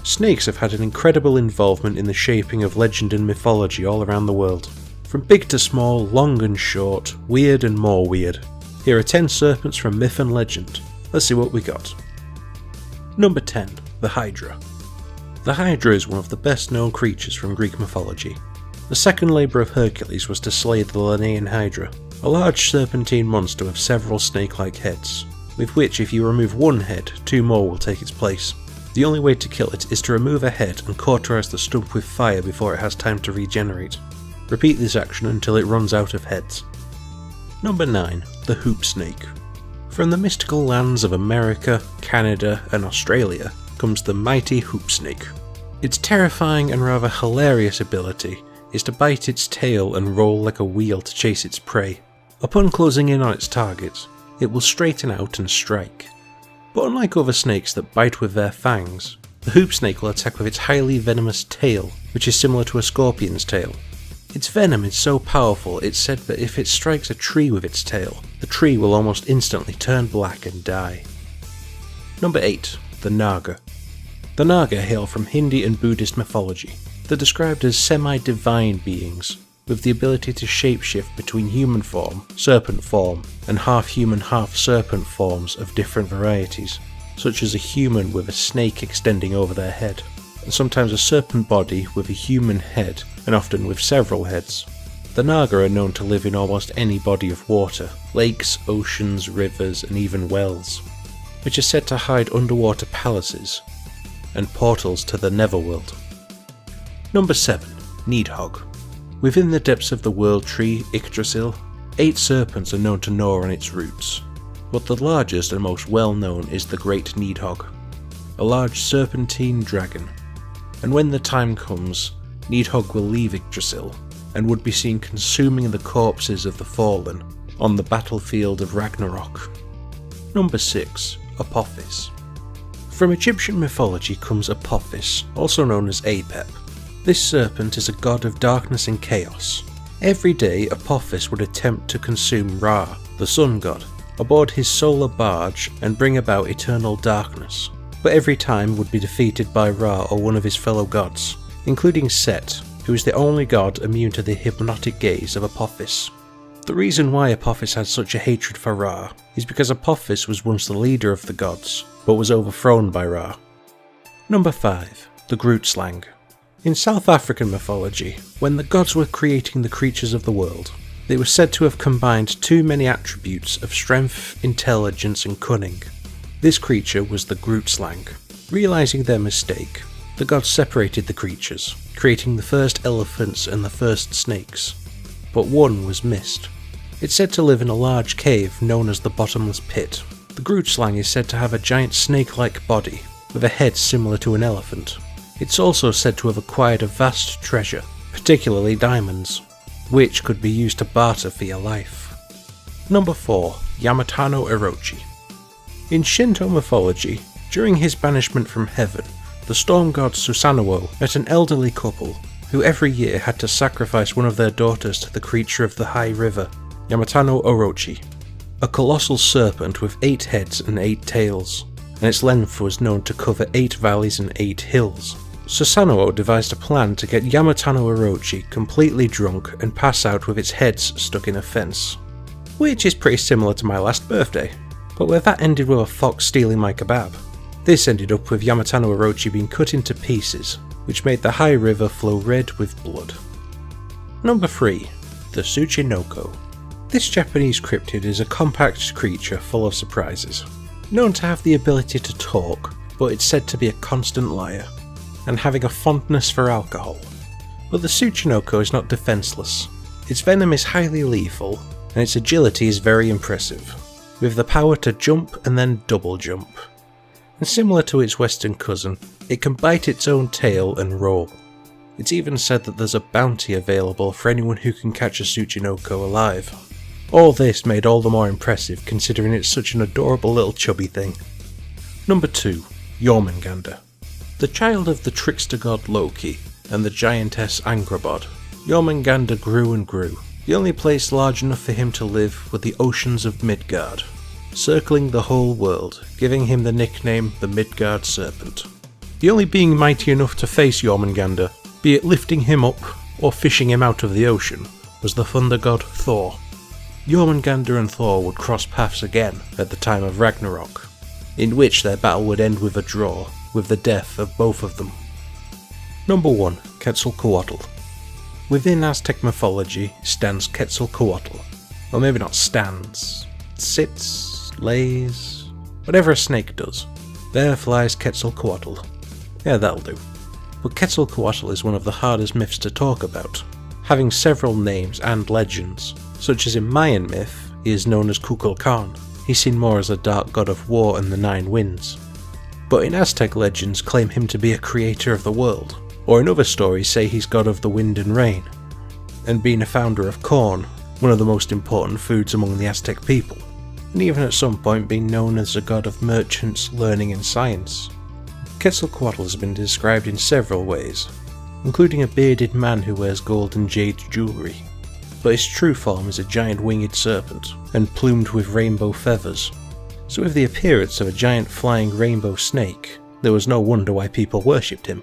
Snakes have had an incredible involvement in the shaping of legend and mythology all around the world. From big to small, long and short, weird and more weird. Here are 10 serpents from myth and legend. Let's see what we got. Number 10. The Hydra. The Hydra is one of the best known creatures from Greek mythology. The second labour of Hercules was to slay the Lenaean Hydra, a large serpentine monster with several snake-like heads, with which if you remove one head, 2 more will take its place. The only way to kill it is to remove a head and cauterize the stump with fire before it has time to regenerate. Repeat this action until it runs out of heads. Number 9. The Hoop Snake. From the mystical lands of America, Canada and Australia comes the mighty Hoop Snake. Its terrifying and rather hilarious ability is to bite its tail and roll like a wheel to chase its prey. Upon closing in on its target, it will straighten out and strike. But unlike other snakes that bite with their fangs, the hoop snake will attack with its highly venomous tail, which is similar to a scorpion's tail. Its venom is so powerful it's said that if it strikes a tree with its tail, the tree will almost instantly turn black and die. Number 8. The Naga. The Naga hail from Hindi and Buddhist mythology. They're described as semi-divine beings, with the ability to shapeshift between human form, serpent form, and half-human half-serpent forms of different varieties, such as a human with a snake extending over their head, and sometimes a serpent body with a human head, and often with several heads. The Naga are known to live in almost any body of water, lakes, oceans, rivers, and even wells, which are said to hide underwater palaces and portals to the netherworld. Number 7. Needhogg. Within the depths of the world tree Yggdrasil, 8 serpents are known to gnaw on its roots, but the largest and most well known is the Great Needhogg, a large serpentine dragon, and when the time comes, Needhogg will leave Yggdrasil and would be seen consuming the corpses of the fallen on the battlefield of Ragnarok. Number 6. Apophis. From Egyptian mythology comes Apophis, also known as Apep. This serpent is a god of darkness and chaos. Every day Apophis would attempt to consume Ra, the sun god, aboard his solar barge and bring about eternal darkness, but every time would be defeated by Ra or one of his fellow gods, including Set, who is the only god immune to the hypnotic gaze of Apophis. The reason why Apophis had such a hatred for Ra is because Apophis was once the leader of the gods, but was overthrown by Ra. Number 5. The Grootslang. In South African mythology, when the gods were creating the creatures of the world, they were said to have combined too many attributes of strength, intelligence and cunning. This creature was the Grootslang. Realizing their mistake, the gods separated the creatures, creating the first elephants and the first snakes. But one was missed. It's said to live in a large cave known as the Bottomless Pit. The Grootslang is said to have a giant snake-like body, with a head similar to an elephant. It's also said to have acquired a vast treasure, particularly diamonds, which could be used to barter for your life. Number 4. Yamata No Orochi. In Shinto mythology, during his banishment from heaven, the storm god Tsuchinoko met an elderly couple who every year had to sacrifice one of their daughters to the creature of the high river, Yamata No Orochi, a colossal serpent with 8 heads and 8 tails, and its length was known to cover 8 valleys and 8 hills. Tsuchinoko devised a plan to get Yamata No Orochi completely drunk and pass out with its heads stuck in a fence, which is pretty similar to my last birthday, but where that ended with a fox stealing my kebab, this ended up with Yamata No Orochi being cut into pieces, which made the high river flow red with blood. Number 3. The Tsuchinoko. This Japanese cryptid is a compact creature full of surprises, known to have the ability to talk, but it's said to be a constant liar, and having a fondness for alcohol. But the Tsuchinoko is not defenseless. Its venom is highly lethal, and its agility is very impressive, with the power to jump and then double jump. And similar to its western cousin, it can bite its own tail and roll. It's even said that there's a bounty available for anyone who can catch a Tsuchinoko alive. All this made all the more impressive considering it's such an adorable little chubby thing. Number 2. Yeoman Gander. The child of the trickster god Loki and the giantess Angrabod, Yeoman Gander grew and grew. The only place large enough for him to live were the oceans of Midgard, circling the whole world, giving him the nickname the Midgard Serpent. The only being mighty enough to face Yeoman Gander, be it lifting him up or fishing him out of the ocean, was the thunder god Thor. Yeoman Gander and Thor would cross paths again at the time of Ragnarok, in which their battle would end with a draw, with the death of both of them. Number 1. Quetzalcoatl. Within Aztec mythology stands Quetzalcoatl, or maybe not stands, sits, lays, whatever a snake does. There flies Quetzalcoatl. Yeah, that'll do. But Quetzalcoatl is one of the hardest myths to talk about, having several names and legends, such as in Mayan myth, he is known as Kukulkan. He's seen more as a dark god of war and the 9 winds. But in Aztec legends claim him to be a creator of the world, or in other stories say he's god of the wind and rain, and being a founder of corn, one of the most important foods among the Aztec people, and even at some point being known as a god of merchants, learning and science. Quetzalcoatl has been described in several ways, including a bearded man who wears gold and jade jewellery, but his true form is a giant winged serpent, and plumed with rainbow feathers. So with the appearance of a giant flying rainbow snake, there was no wonder why people worshipped him.